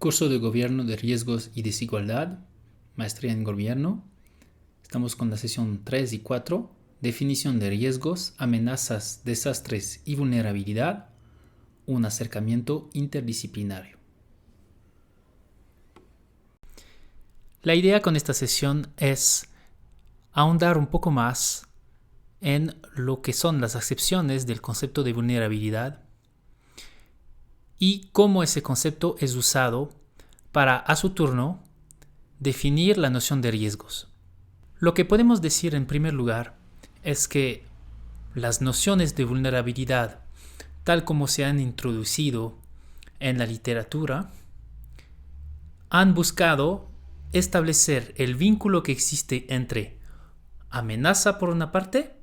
Curso de Gobierno de Riesgos y Desigualdad, Maestría en Gobierno. Estamos con la sesión 3 y 4, Definición de riesgos, amenazas, desastres y vulnerabilidad, un acercamiento interdisciplinario. La idea con esta sesión es ahondar un poco más en lo que son las acepciones del concepto de vulnerabilidad y cómo ese concepto es usado para, a su turno, definir la noción de riesgos. Lo que podemos decir en primer lugar es que las nociones de vulnerabilidad, tal como se han introducido en la literatura, han buscado establecer el vínculo que existe entre amenaza por una parte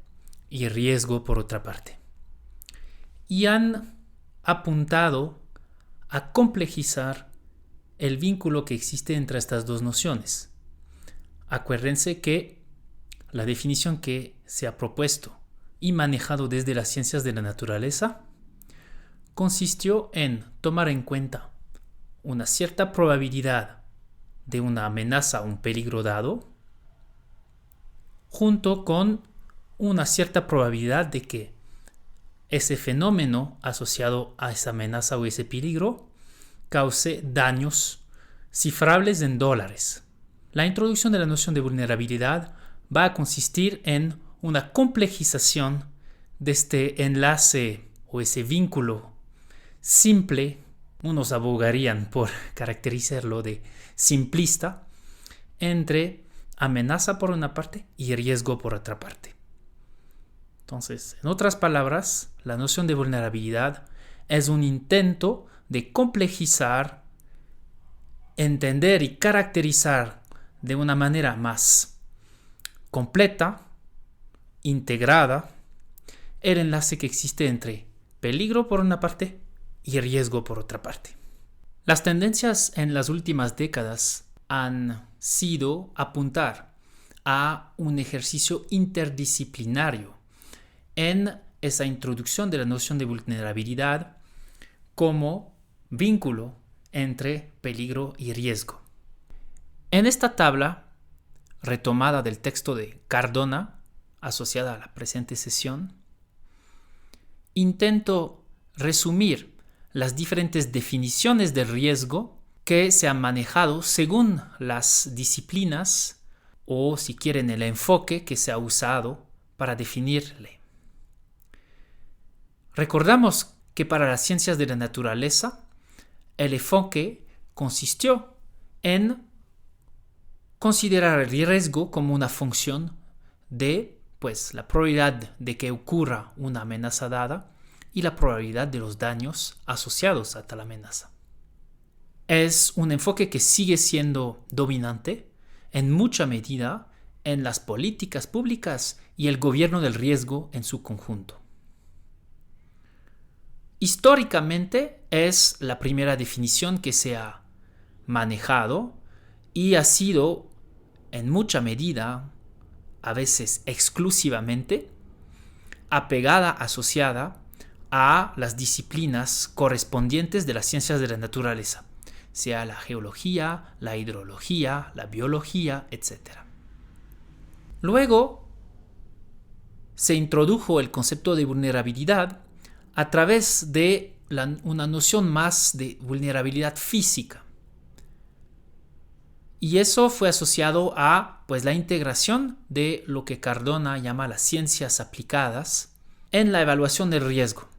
y riesgo por otra parte. Y han apuntado a complejizar el vínculo que existe entre estas dos nociones. Acuérdense que la definición que se ha propuesto y manejado desde las ciencias de la naturaleza consistió en tomar en cuenta una cierta probabilidad de una amenaza o un peligro dado, junto con una cierta probabilidad de que ese fenómeno asociado a esa amenaza o ese peligro cause daños cifrables en dólares. La introducción de la noción de vulnerabilidad va a consistir en una complejización de este enlace o ese vínculo simple, unos abogarían por caracterizarlo de simplista, entre amenaza por una parte y riesgo por otra parte. Entonces, en otras palabras, la noción de vulnerabilidad es un intento de complejizar, entender y caracterizar de una manera más completa, integrada, el enlace que existe entre peligro por una parte y riesgo por otra parte. Las tendencias en las últimas décadas han sido apuntar a un ejercicio interdisciplinario en esa introducción de la noción de vulnerabilidad como vínculo entre peligro y riesgo. En esta tabla, retomada del texto de Cardona, asociada a la presente sesión, intento resumir las diferentes definiciones del riesgo que se han manejado según las disciplinas o, si quieren, el enfoque que se ha usado para definirle. Recordamos que para las ciencias de la naturaleza, el enfoque consistió en considerar el riesgo como una función de la probabilidad de que ocurra una amenaza dada y la probabilidad de los daños asociados a tal amenaza. Es un enfoque que sigue siendo dominante en mucha medida en las políticas públicas y el gobierno del riesgo en su conjunto. Históricamente es la primera definición que se ha manejado y ha sido en mucha medida, a veces exclusivamente, apegada, asociada a las disciplinas correspondientes de las ciencias de la naturaleza, sea la geología, la hidrología, la biología, etc. Luego se introdujo el concepto de vulnerabilidad a través de una noción más de vulnerabilidad física. Y eso fue asociado a la integración de lo que Cardona llama las ciencias aplicadas en la evaluación del riesgo.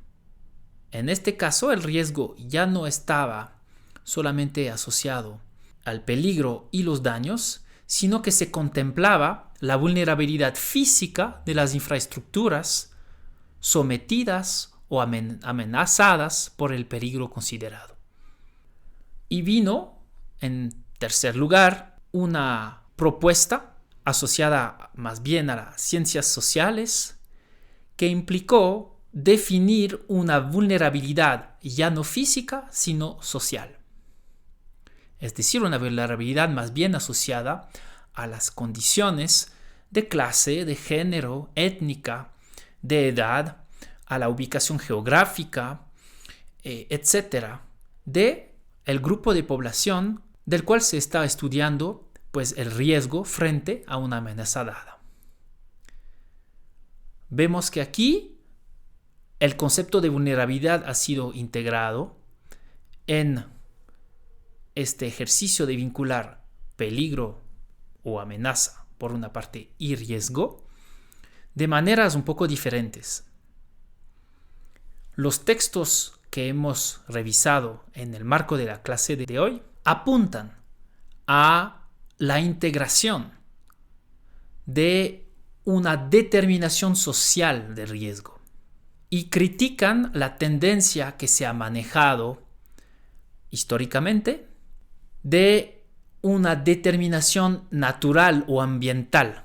En este caso, el riesgo ya no estaba solamente asociado al peligro y los daños, sino que se contemplaba la vulnerabilidad física de las infraestructuras sometidas o amenazadas por el peligro considerado. Y vino, en tercer lugar, una propuesta asociada más bien a las ciencias sociales que implicó definir una vulnerabilidad ya no física, sino social. Es decir, una vulnerabilidad más bien asociada a las condiciones de clase, de género, étnica, de edad, a la ubicación geográfica, etcétera, de el grupo de población del cual se está estudiando pues, el riesgo frente a una amenaza dada. Vemos que aquí el concepto de vulnerabilidad ha sido integrado en este ejercicio de vincular peligro o amenaza por una parte y riesgo de maneras un poco diferentes. Los textos que hemos revisado en el marco de la clase de hoy apuntan a la integración de una determinación social de riesgo y critican la tendencia que se ha manejado históricamente de una determinación natural o ambiental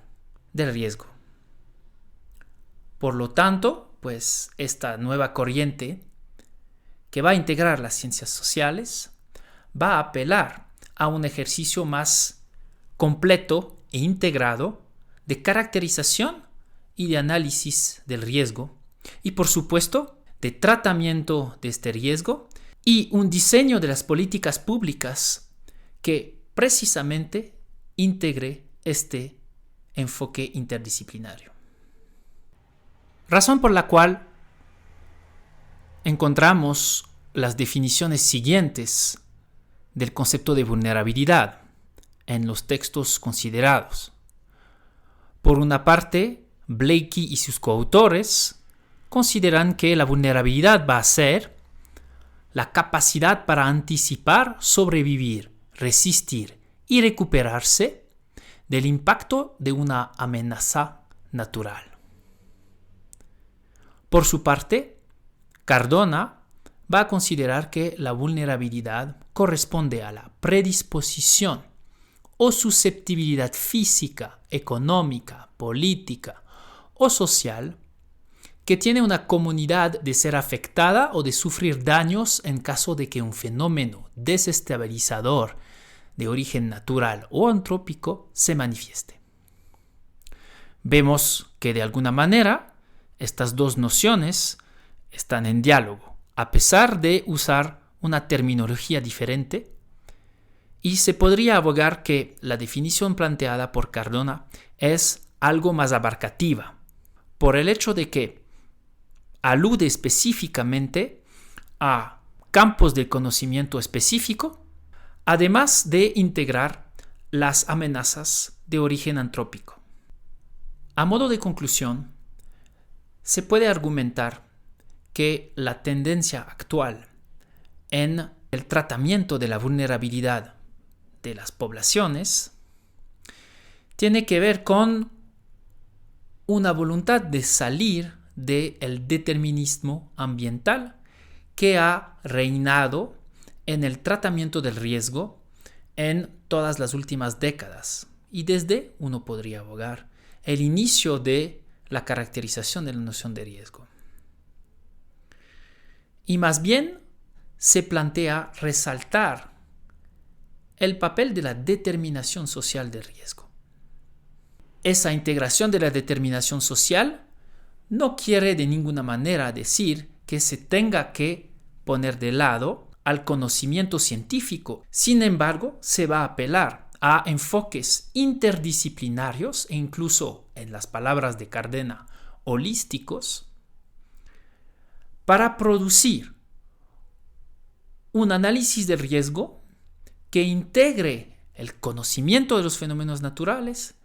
del riesgo. Por lo tanto, pues esta nueva corriente que va a integrar las ciencias sociales va a apelar a un ejercicio más completo e integrado de caracterización y de análisis del riesgo y, por supuesto, de tratamiento de este riesgo y un diseño de las políticas públicas que precisamente integre este enfoque interdisciplinario. Razón por la cual encontramos las definiciones siguientes del concepto de vulnerabilidad en los textos considerados. Por una parte, Blakey y sus coautores consideran que la vulnerabilidad va a ser la capacidad para anticipar, sobrevivir, resistir y recuperarse del impacto de una amenaza natural. Por su parte, Cardona va a considerar que la vulnerabilidad corresponde a la predisposición o susceptibilidad física, económica, política o social que tiene una comunidad de ser afectada o de sufrir daños en caso de que un fenómeno desestabilizador de origen natural o antrópico se manifieste. Vemos que de alguna manera estas dos nociones están en diálogo, a pesar de usar una terminología diferente, y se podría abogar que la definición planteada por Cardona es algo más abarcativa, por el hecho de que alude específicamente a campos del conocimiento específico, además de integrar las amenazas de origen antrópico. A modo de conclusión, se puede argumentar que la tendencia actual en el tratamiento de la vulnerabilidad de las poblaciones tiene que ver con una voluntad de salir del determinismo ambiental que ha reinado en el tratamiento del riesgo en todas las últimas décadas y desde, uno podría abogar, el inicio de la caracterización de la noción de riesgo. Y más bien se plantea resaltar el papel de la determinación social del riesgo. Esa integración de la determinación social no quiere de ninguna manera decir que se tenga que poner de lado al conocimiento científico. Sin embargo, se va a apelar a enfoques interdisciplinarios e incluso, en las palabras de Cardona, holísticos, para producir un análisis del riesgo que integre el conocimiento de los fenómenos naturales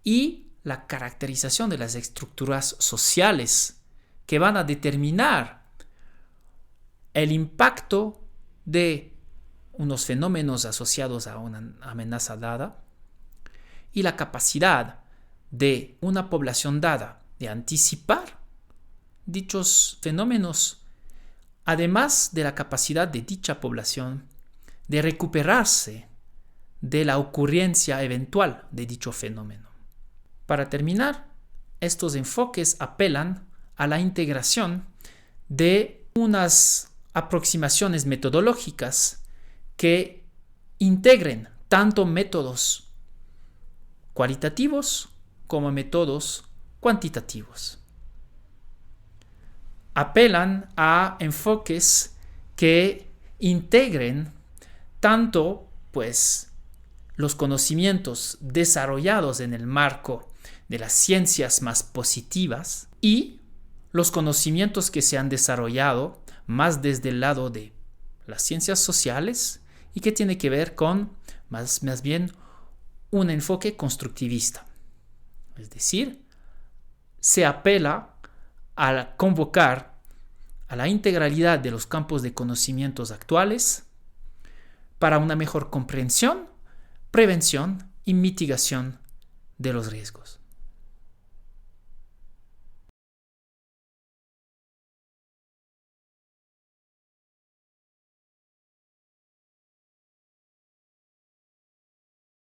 y la caracterización de las estructuras sociales que van a determinar el impacto de unos fenómenos asociados a una amenaza dada y la capacidad de una población dada de anticipar dichos fenómenos, además de la capacidad de dicha población de recuperarse de la ocurrencia eventual de dicho fenómeno. Para terminar, estos enfoques apelan a la integración de unas aproximaciones metodológicas que integren tanto métodos cualitativos como métodos cuantitativos. Apelan a enfoques que integren tanto pues los conocimientos desarrollados en el marco de las ciencias más positivas y los conocimientos que se han desarrollado más desde el lado de las ciencias sociales y que tiene que ver con más bien un enfoque constructivista. Es decir, se apela a convocar a la integralidad de los campos de conocimientos actuales para una mejor comprensión, prevención y mitigación de los riesgos.